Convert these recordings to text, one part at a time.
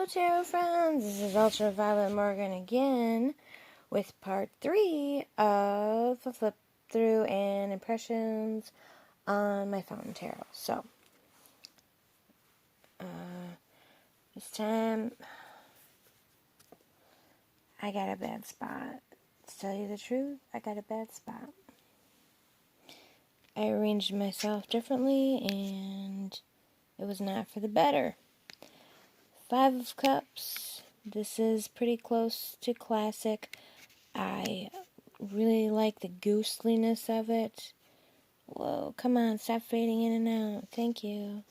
Hello, tarot friends. This is Ultraviolet Morgan again with part 3 of a flip through and impressions on my Fountain Tarot. So, this time I got a bad spot. To tell you the truth, I got a bad spot. I arranged myself differently and it was not for the better. 5 of Cups. This is pretty close to classic. I really like the ghostliness of it. Whoa, come on, stop fading in and out. Thank you.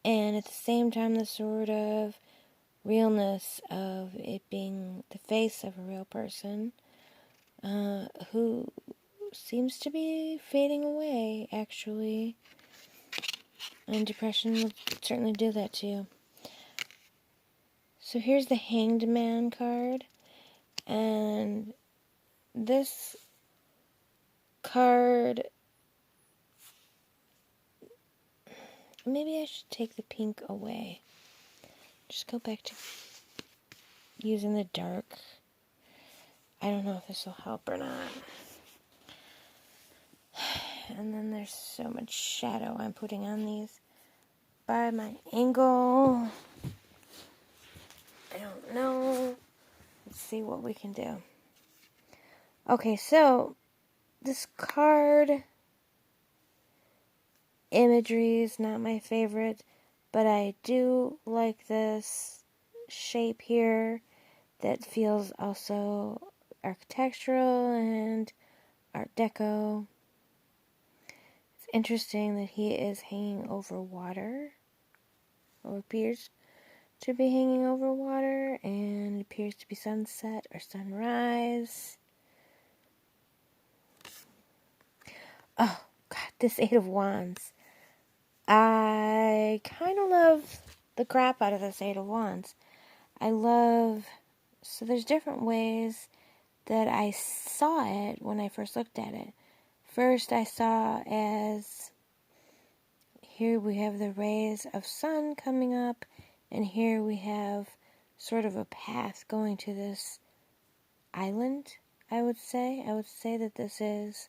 And at the same time, the sort of realness of it being the face of a real person who seems to be fading away, actually. And depression would certainly do that to you. So here's the Hanged Man card. And this card, maybe I should take the pink away. Just go back to using the dark. I don't know if this will help or not. And then there's so much shadow I'm putting on these by my angle. I don't know. Let's see what we can do. Okay, so this card imagery is not my favorite, but I do like this shape here that feels also architectural and Art Deco. It's interesting that he is hanging over water, or appears to be hanging over water, and it appears to be sunset or sunrise. Oh, God, this Eight of Wands. I kind of love the crap out of this Eight of Wands. So there's different ways that I saw it when I first looked at it. First, I saw as, here we have the rays of sun coming up, and here we have sort of a path going to this island, I would say. I would say that this is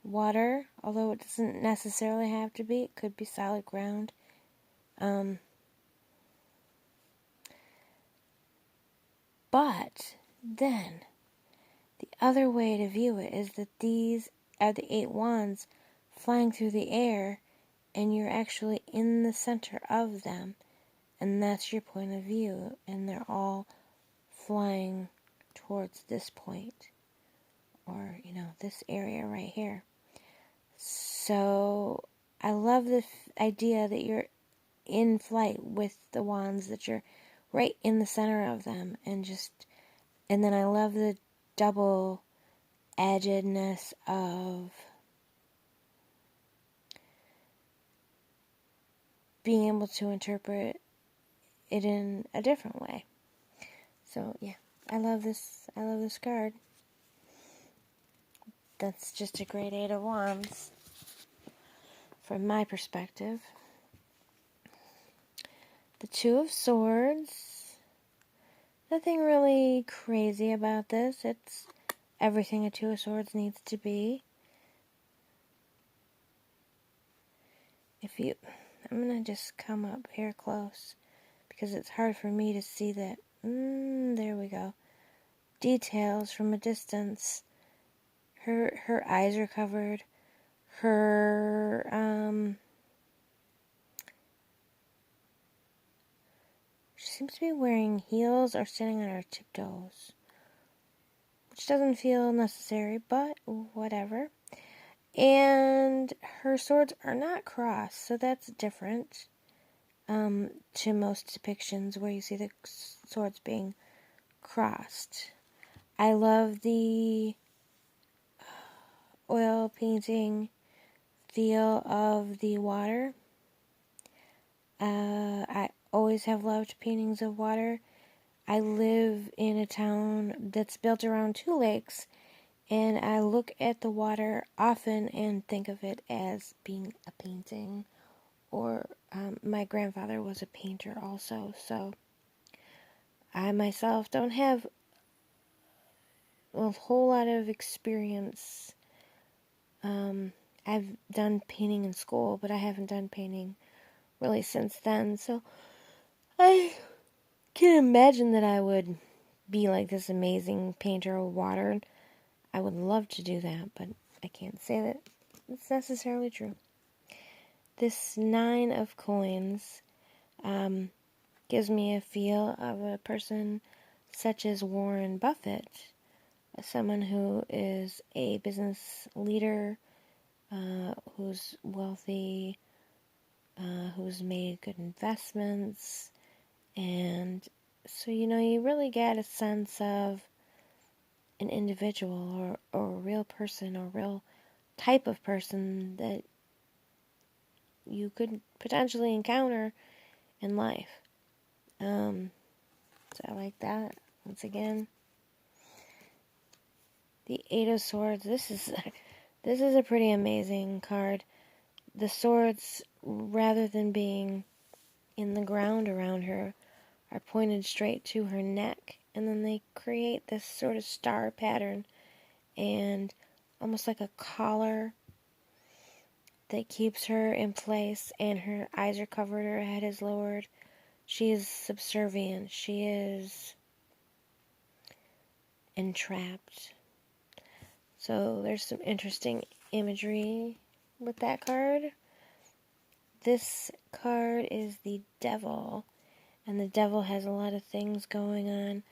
water, although it doesn't necessarily have to be. It could be solid ground. But then, the other way to view it is that these are the 8 wands flying through the air, and you're actually in the center of them, and that's your point of view, and they're all flying towards this point, or, this area right here. So, I love the idea that you're in flight with the wands, that you're right in the center of them, and then I love the double-edgedness of being able to interpret it in a different way. So, yeah, I love this card. That's just a great 8 of Wands from my perspective. The 2 of Swords. Nothing really crazy about this. It's everything a 2 of Swords needs to be. I'm going to just come up here close because it's hard for me to see that. There we go. Details from a distance. Her eyes are covered. She seems to be wearing heels or standing on her tiptoes, which doesn't feel necessary, but whatever. And her swords are not crossed, so that's different to most depictions where you see the swords being crossed. I love the oil painting feel of the water. I always have loved paintings of water. I live in a town that's built around 2 lakes, And I look at the water often and think of it as being a painting. Or my grandfather was a painter also, so I myself don't have a whole lot of experience. I've done painting in school, but I haven't done painting really since then, so I can imagine that I would be like this amazing painter of water. I would love to do that, but I can't say that it's necessarily true. This 9 of coins gives me a feel of a person such as Warren Buffett, someone who is a business leader, who's wealthy, who's made good investments, and so, you really get a sense of an individual or a real person or real type of person that you could potentially encounter in life. So I like that. Once again, the 8 of Swords. This is a pretty amazing card. The swords, rather than being in the ground around her, are pointed straight to her neck, and then they create this sort of star pattern and almost like a collar that keeps her in place, and her eyes are covered, her head is lowered. She is subservient. She is entrapped. So there's some interesting imagery with that card. This card is the Devil, and the Devil has a lot of things going on.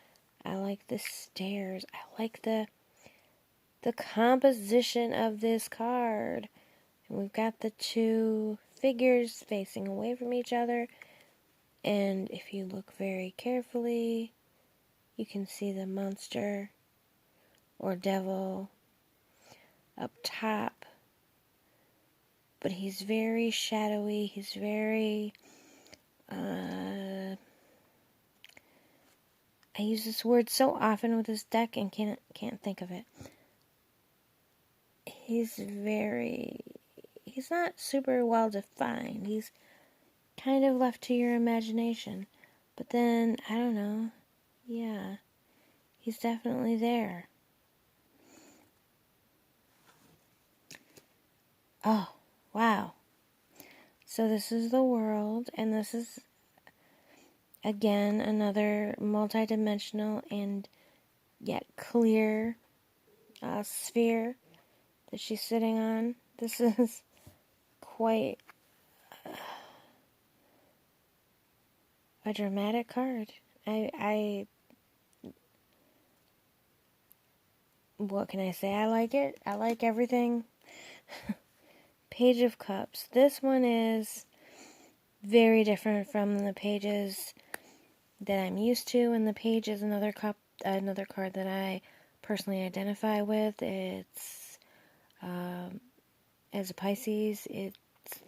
I like the stairs. I like the composition of this card. And we've got the two figures facing away from each other. And if you look very carefully, you can see the monster or devil up top. But he's very shadowy. He's very... I use this word so often with this deck and can't think of it. He's not super well defined. He's kind of left to your imagination. But then, I don't know. Yeah, he's definitely there. Oh, wow. So this is the world, and this is, again, another multidimensional and yet clear sphere that she's sitting on. This is quite a dramatic card. What can I say? I like it. I like everything. Page of Cups. This one is very different from the pages that I'm used to, and the page is another card that I personally identify with. It's as a Pisces, it's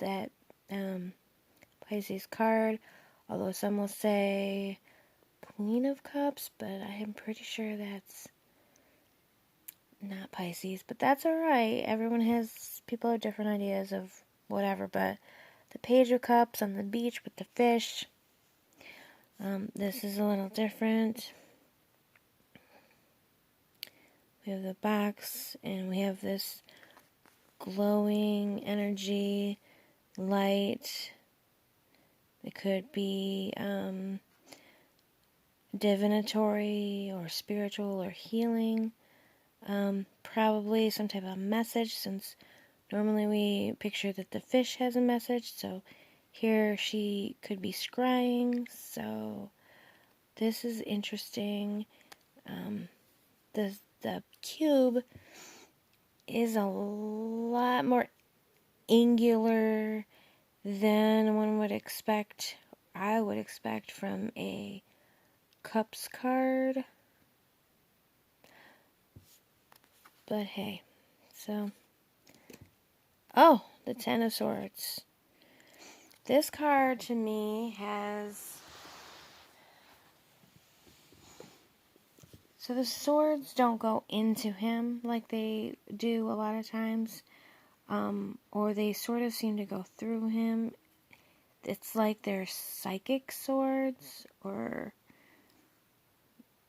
that Pisces card, although some will say Queen of Cups, but I am pretty sure that's not Pisces, but that's alright. People have different ideas of whatever, but the Page of Cups on the beach with the fish, this is a little different. We have the box, and we have this glowing energy, light. It could be divinatory or spiritual or healing. Probably some type of message, since normally we picture that the fish has a message, so here she could be scrying, so this is interesting. The cube is a lot more angular than one would expect, I would expect from a Cups card. But hey, so... Oh, the Ten of Swords. This card to me has So the swords don't go into him like they do a lot of times, or they sort of seem to go through him. It's like they're psychic swords, or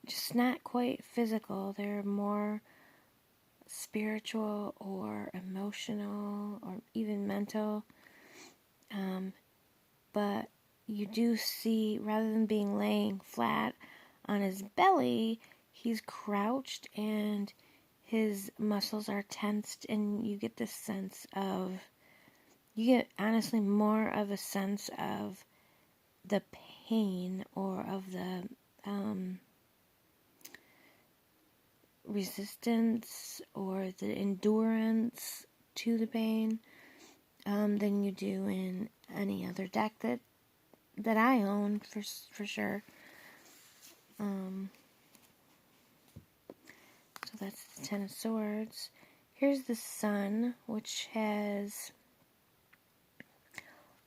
just not quite physical. They're more spiritual or emotional or even mental. But you do see, rather than being laying flat on his belly, he's crouched and his muscles are tensed, and you get this sense of, you get honestly more of a sense of the pain or of the resistance or the endurance to the pain than you do in any other deck that I own for sure. So that's the Ten of Swords. Here's the Sun, which has,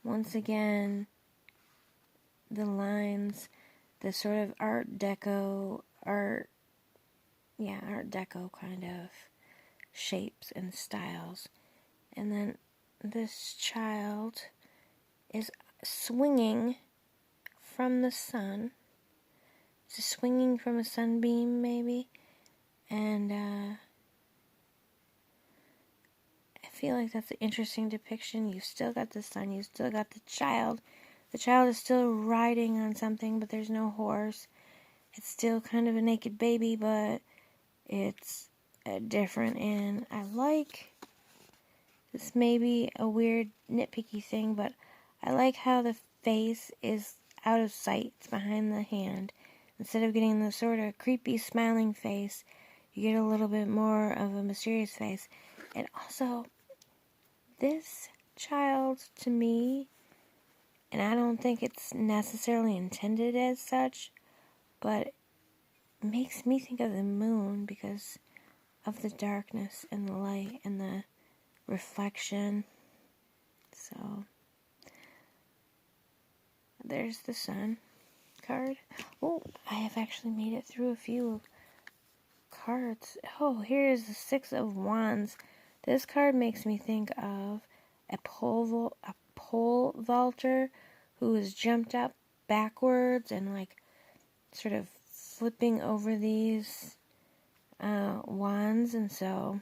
once again, the lines, the sort of Art Deco kind of shapes and styles. And then this child is swinging from the sun. It's swinging from a sunbeam, maybe. And I feel like that's an interesting depiction. You've still got the sun, you've still got the child. The child is still riding on something, but there's no horse. It's still kind of a naked baby, but it's different. And I like, this may be a weird nitpicky thing, but I like how the face is out of sight. It's behind the hand. Instead of getting the sort of creepy smiling face, you get a little bit more of a mysterious face. And also, this child, to me, and I don't think it's necessarily intended as such, but it makes me think of the moon because of the darkness and the light and the reflection. So, there's the sun card. Oh, I have actually made it through a few cards. Oh, here's the Six of Wands. This card makes me think of a pole vaulter who has jumped up backwards and like sort of flipping over these wands, and so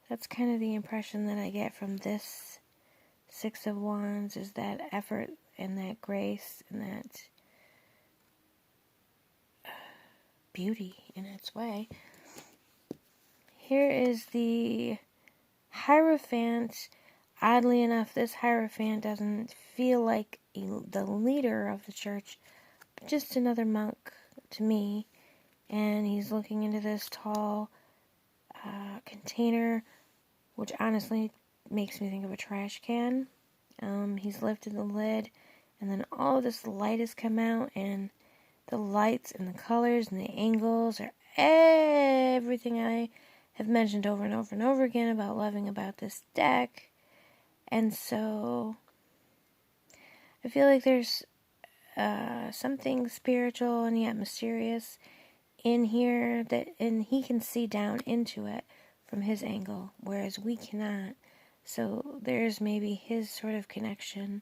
that's kind of the impression that I get from this Six of Wands, is that effort and that grace and that beauty in its way. Here is the Hierophant. Oddly enough, this Hierophant doesn't feel like the leader of the church, but just another monk to me. And he's looking into this tall container, which honestly makes me think of a trash can. He's lifted the lid, and then all of this light has come out, and the lights and the colors and the angles are everything I have mentioned over and over and over again about loving about this deck. And so I feel like there's something spiritual and yet mysterious in here, and he can see down into it from his angle, whereas we cannot. So there's maybe his sort of connection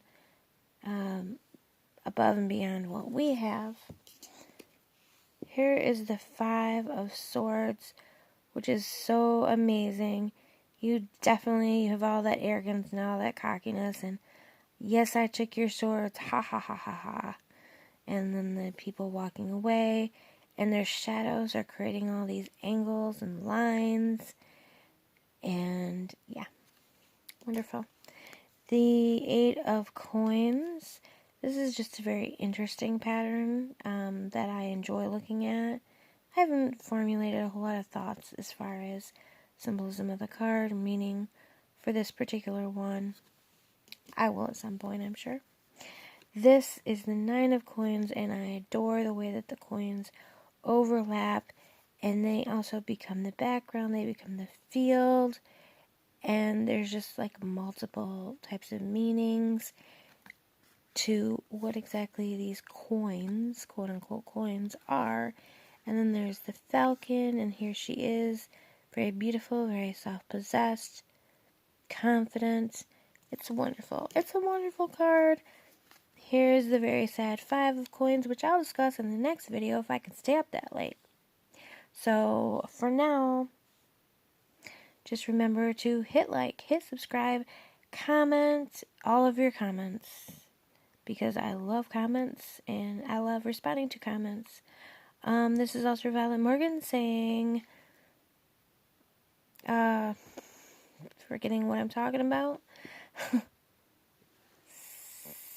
above and beyond what we have. Here is the Five of Swords, which is so amazing. You definitely have all that arrogance and all that cockiness, and yes, I took your swords, ha ha ha ha ha. And then the people walking away, and their shadows are creating all these angles and lines, and yeah, wonderful. The Eight of Coins. This is just a very interesting pattern that I enjoy looking at. I haven't formulated a whole lot of thoughts as far as symbolism of the card, meaning for this particular one. I will at some point, I'm sure. This is the Nine of Coins, and I adore the way that the coins overlap, and they also become the background, they become the field, and there's just like multiple types of meanings to what exactly these coins, quote unquote coins, are. And then there's the Falcon, and here she is. Very beautiful, very self-possessed, confident. It's wonderful. It's a wonderful card. Here's the very sad 5 of coins, which I'll discuss in the next video if I can stay up that late. So, for now, just remember to hit like, hit subscribe, comment all of your comments, because I love comments and I love responding to comments. This is also Violet Morgan saying, forgetting what I'm talking about,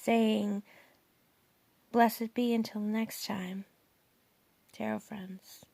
saying, blessed be until next time, tarot friends.